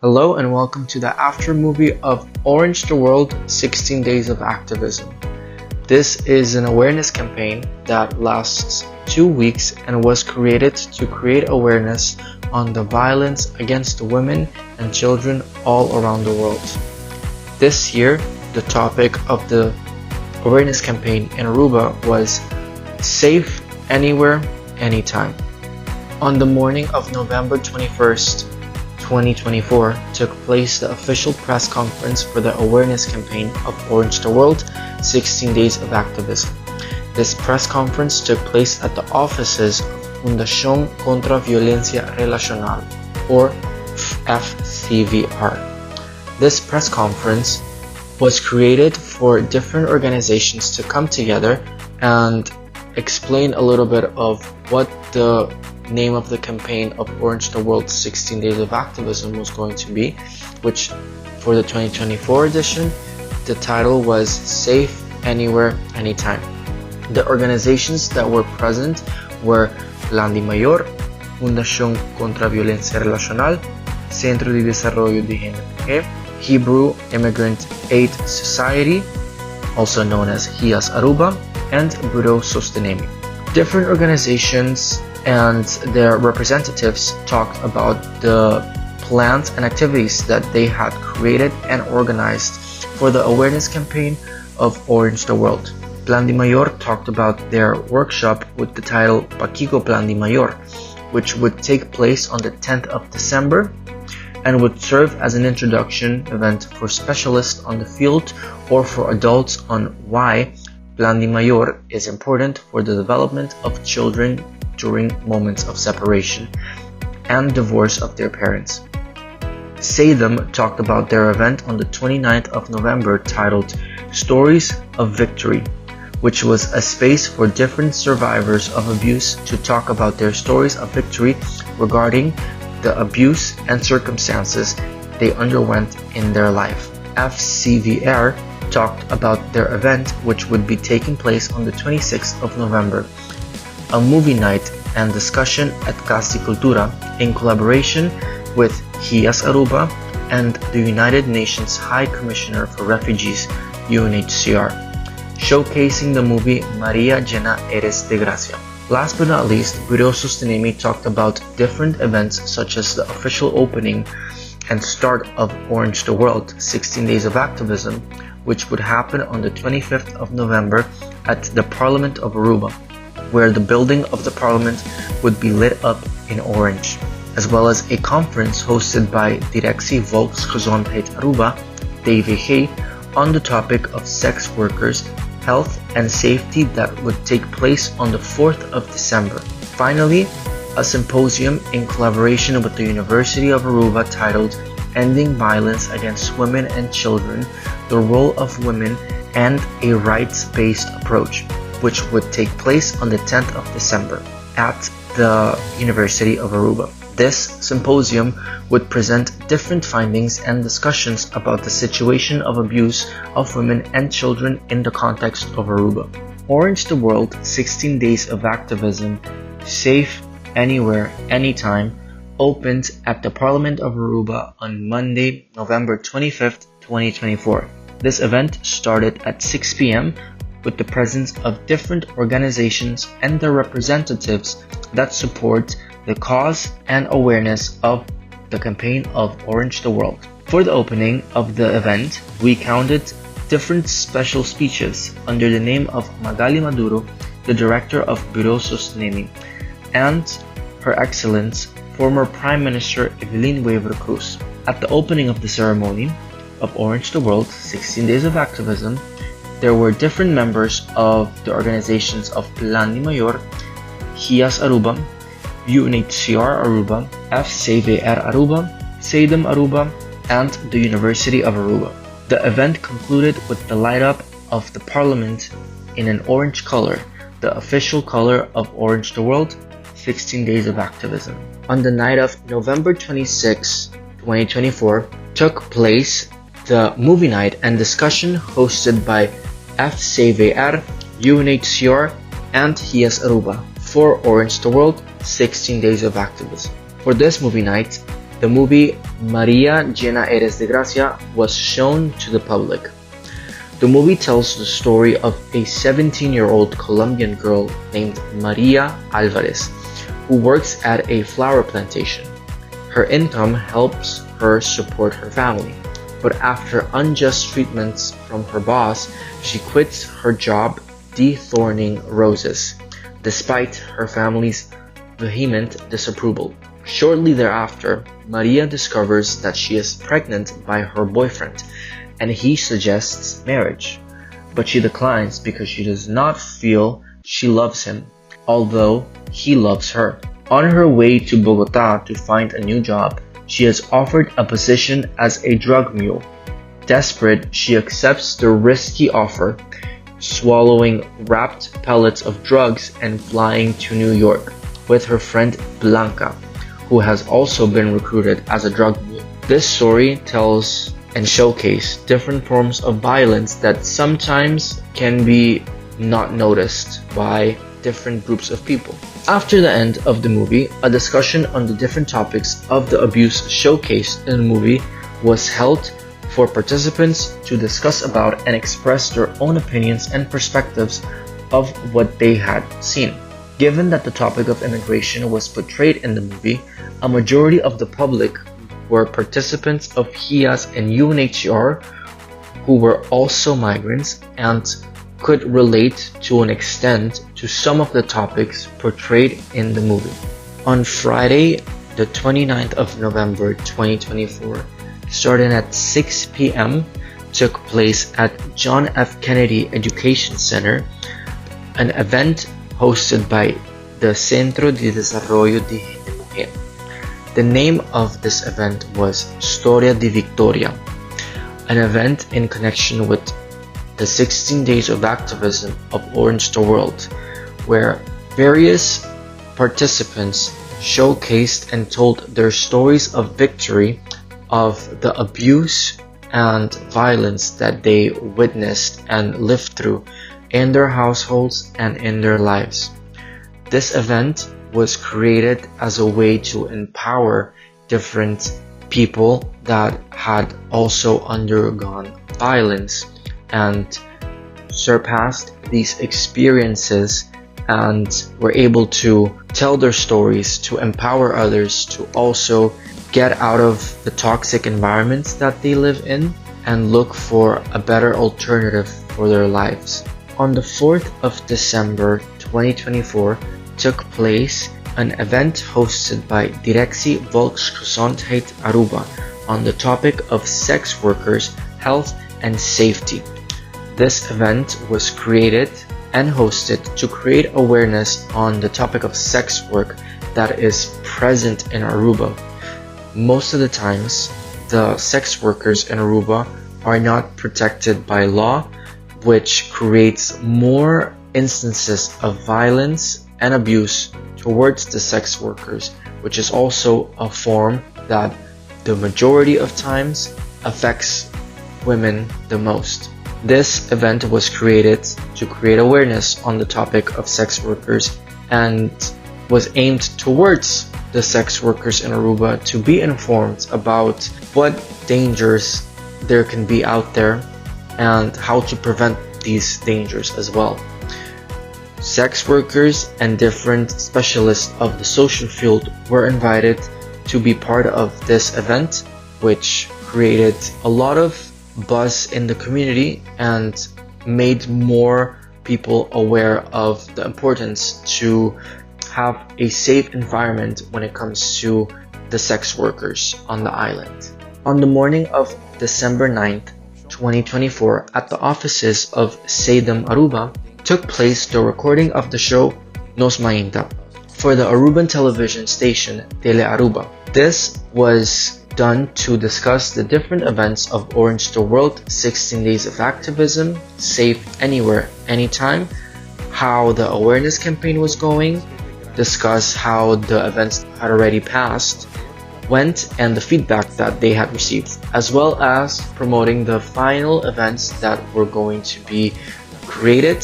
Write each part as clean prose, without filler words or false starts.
Hello and welcome to the after movie of Orange the World 16 Days of Activism. This is an awareness campaign that lasts 2 weeks and was created to create awareness on the violence against women and children all around the world. This year, the topic of the awareness campaign in Aruba was Safe Anywhere, Anytime. On the morning of November 21st, 2024 took place the official press conference for the awareness campaign of Orange the World 16 Days of Activism. This press conference took place at the offices of Fundación contra Violencia Relacional, or FCVR. This press conference was created for different organizations to come together and explain a little bit of what the name of the campaign of Orange the World 16 Days of Activism was going to be, which for the 2024 edition, the title was Safe Anywhere, Anytime. The organizations that were present were Plan Di Mayor, Fundación contra Violencia Relacional, Centro de Desarrollo de Género, Hebrew Immigrant Aid Society, also known as HIAS Aruba, and Bureau Sostenemi. Different organizations and their representatives talked about the plans and activities that they had created and organized for the awareness campaign of Orange the World. Plan Di Mayor talked about their workshop with the title Paquico Plan Di Mayor, which would take place on the 10th of December and would serve as an introduction event for specialists on the field or for adults on why Plan Di Mayor is important for the development of children during moments of separation and divorce of their parents. Say Them talked about their event on the 29th of November titled Stories of Victory, which was a space for different survivors of abuse to talk about their stories of victory regarding the abuse and circumstances they underwent in their life. FCVR talked about their event, which would be taking place on the 26th of November, a movie night and discussion at Casa Cultura in collaboration with HIAS Aruba and the United Nations High Commissioner for Refugees, UNHCR, showcasing the movie Maria Llena Eres de Gracia. Last but not least, Bureau Sostenemi talked about different events such as the official opening and start of Orange the World 16 Days of Activism, which would happen on the 25th of November at the Parliament of Aruba, where the building of the Parliament would be lit up in orange, as well as a conference hosted by Directie Volksgezondheid Aruba, DVG, on the topic of sex workers, health and safety that would take place on the 4th of December. Finally, a symposium in collaboration with the University of Aruba titled Ending Violence Against Women and Children, the Role of Women and a Rights-Based Approach, which would take place on the 10th of December at the University of Aruba. This symposium would present different findings and discussions about the situation of abuse of women and children in the context of Aruba. Orange the World 16 Days of Activism, Safe Anywhere, Anytime, opened at the Parliament of Aruba on Monday, November 25th, 2024. This event started at 6 p.m. with the presence of different organizations and their representatives that support the cause and awareness of the campaign of Orange the World. For the opening of the event, we counted different special speeches under the name of Magali Maduro, the director of Bureau Sostenemi, and Her Excellence, former Prime Minister Evelyn Wever Cruz. At the opening of the ceremony of Orange the World 16 Days of Activism, there were different members of the organizations of Plan Di Mayor, HIAS Aruba, UNHCR Aruba, FCVR Aruba, Say Them Aruba, and the University of Aruba. The event concluded with the light up of the Parliament in an orange color, the official color of Orange the World 16 Days of Activism. On the night of November 26, 2024, took place the movie night and discussion hosted by FCVR, UNHCR, and HIAS Aruba for Orange the World 16 Days of Activism. For this movie night, the movie María Llena Eres de Gracia was shown to the public. The movie tells the story of a 17-year-old Colombian girl named María Álvarez, who works at a flower plantation. Her income helps her support her family, but after unjust treatments from her boss, she quits her job dethorning roses, despite her family's vehement disapproval. Shortly thereafter, Maria discovers that she is pregnant by her boyfriend, and he suggests marriage, but she declines because she does not feel she loves him, although he loves her. On her way to Bogota to find a new job, she is offered a position as a drug mule. Desperate, she accepts the risky offer, swallowing wrapped pellets of drugs and flying to New York with her friend Blanca, who has also been recruited as a drug mule. This story tells and showcases different forms of violence that sometimes can be not noticed by different groups of people. After the end of the movie, a discussion on the different topics of the abuse showcased in the movie was held for participants to discuss about and express their own opinions and perspectives of what they had seen. Given that the topic of immigration was portrayed in the movie, a majority of the public were participants of HIAS and UNHCR who were also migrants and could relate to an extent to some of the topics portrayed in the movie. On Friday, the 29th of November 2024, starting at 6 p.m., took place at John F. Kennedy Education Center, an event hosted by the Centro de Desarrollo de Mujer. The name of this event was Storia di Victoria, an event in connection with the 16 Days of Activism of Orange the World, where various participants showcased and told their stories of victory of the abuse and violence that they witnessed and lived through in their households and in their lives. This event was created as a way to empower different people that had also undergone violence and surpassed these experiences and were able to tell their stories to empower others to also get out of the toxic environments that they live in and look for a better alternative for their lives. On the 4th of December 2024 took place an event hosted by Directie Volksgezondheid Aruba on the topic of sex workers, health and safety. This event was created and hosted to create awareness on the topic of sex work that is present in Aruba. Most of the times, the sex workers in Aruba are not protected by law, which creates more instances of violence and abuse towards the sex workers, which is also a form that the majority of times affects women the most. This event was created to create awareness on the topic of sex workers and was aimed towards the sex workers in Aruba to be informed about what dangers there can be out there and how to prevent these dangers as well. Sex workers and different specialists of the social field were invited to be part of this event, which created a lot of buzz in the community and made more people aware of the importance to have a safe environment when it comes to the sex workers on the island. On the morning of December 9th, 2024, at the offices of SEDAM Aruba, took place the recording of the show Nos Mainta for the Aruban television station Tele Aruba. This was done to discuss the different events of Orange the World, 16 Days of Activism, Safe Anywhere, Anytime, how the awareness campaign was going, discuss how the events had already passed, went, and the feedback that they had received, as well as promoting the final events that were going to be created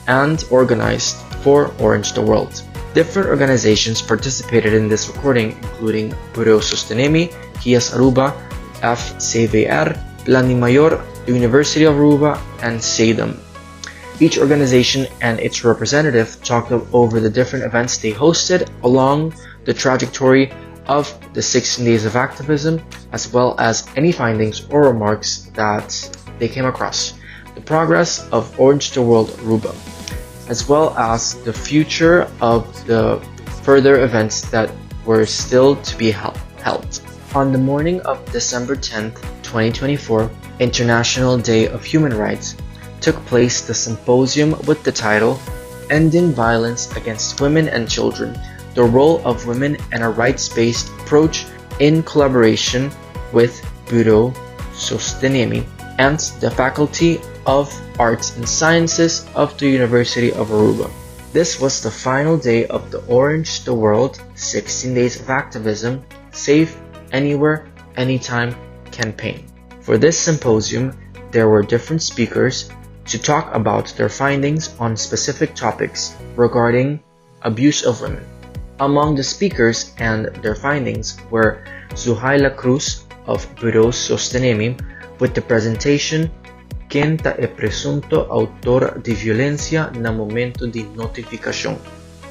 and organized for Orange the World. Different organizations participated in this recording, including Bureau Sostenemi, Kias Aruba, FCVR, Plani Mayor, the University of Aruba, and SEDAM. Each organization and its representative talked over the different events they hosted along the trajectory of the 16 days of activism, as well as any findings or remarks that they came across, the progress of Orange the World Aruba, as well as the future of the further events that were still to be held. On the morning of December 10th, 2024, International Day of Human Rights, took place the symposium with the title Ending Violence Against Women and Children, the Role of Women and a Rights-Based Approach, in collaboration with Bureau Sostenemi and the Faculty of Arts and Sciences of the University of Aruba. This was the final day of the Orange the World 16 Days of Activism, Safe Anywhere, Anytime campaign. For this symposium, there were different speakers to talk about their findings on specific topics regarding abuse of women. Among the speakers and their findings were Zuhaila Cruz of Bureau Sostenemi with the presentation Quien ta é presunto autor de violencia na momento de notificação.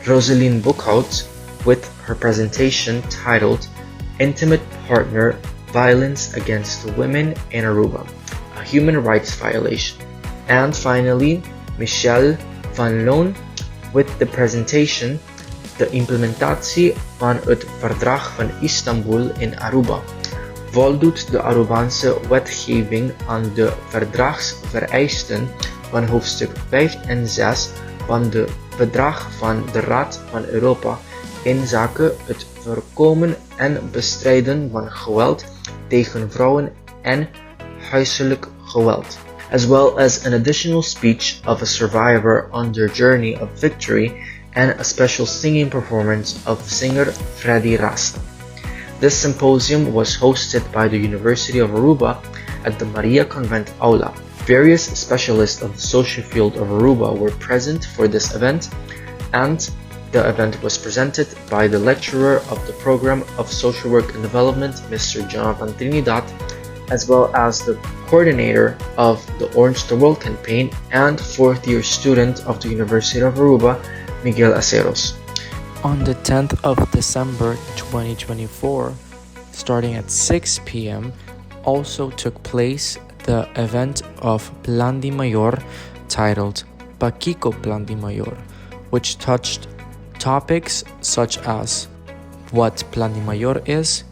Rosalind Buchholz with her presentation titled Intimate Partner Violence Against Women in Aruba, a Human Rights Violation. And finally, Michelle van Loon with the presentation De implementatie van het Verdrag van Istanbul in Aruba. Voldoet de Arubaanse wetgeving aan de verdragsvereisten van hoofdstuk 5 en 6 van de Verdrag van de Raad van Europa inzake het voorkomen en bestrijden van geweld tegen vrouwen en huiselijk geweld, as well as an additional speech of a survivor on their journey of victory and a special singing performance of singer Freddy Rasta. This symposium was hosted by the University of Aruba at the Maria Convent Aula. Various specialists of the social field of Aruba were present for this event, and the event was presented by the lecturer of the Program of Social Work and Development, Mr. Jonathan Trinidad, as well as the coordinator of the Orange the World campaign and fourth-year student of the University of Aruba, Miguel Aceros. On the 10th of December 2024, starting at 6 p.m., also took place the event of Plan de Mayor titled Paquico Plan de Mayor, which touched topics such as what Plan de Mayor is,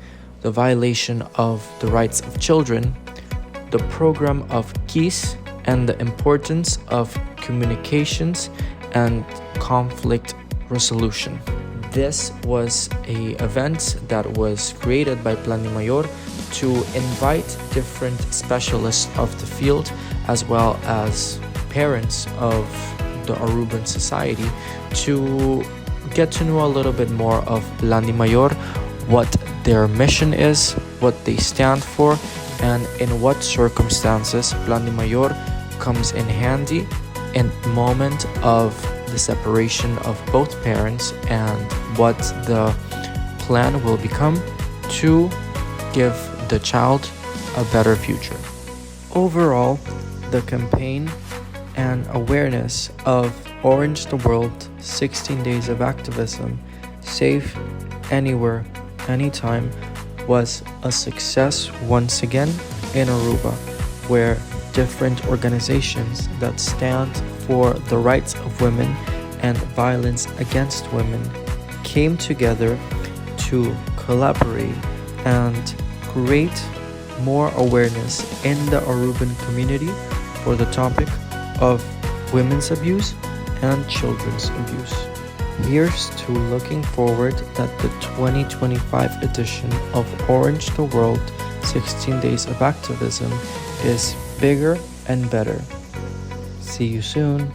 the violation of the rights of children, the program of KIS, and the importance of communications and conflict resolution. This was an event that was created by Plan de Mayor to invite different specialists of the field as well as parents of the Aruban society to get to know a little bit more of Plan de Mayor, what their mission is, what they stand for, and in what circumstances Plan de Mayor comes in handy in the moment of the separation of both parents and what the plan will become to give the child a better future. Overall, the campaign and awareness of Orange the World 16 Days of Activism, Safe Anywhere, Anytime, was a success once again in Aruba, where different organizations that stand for the rights of women and violence against women came together to collaborate and create more awareness in the Aruban community for the topic of women's abuse and children's abuse. Here's to looking forward that the 2025 edition of Orange the World 16 Days of Activism is bigger and better. See you soon.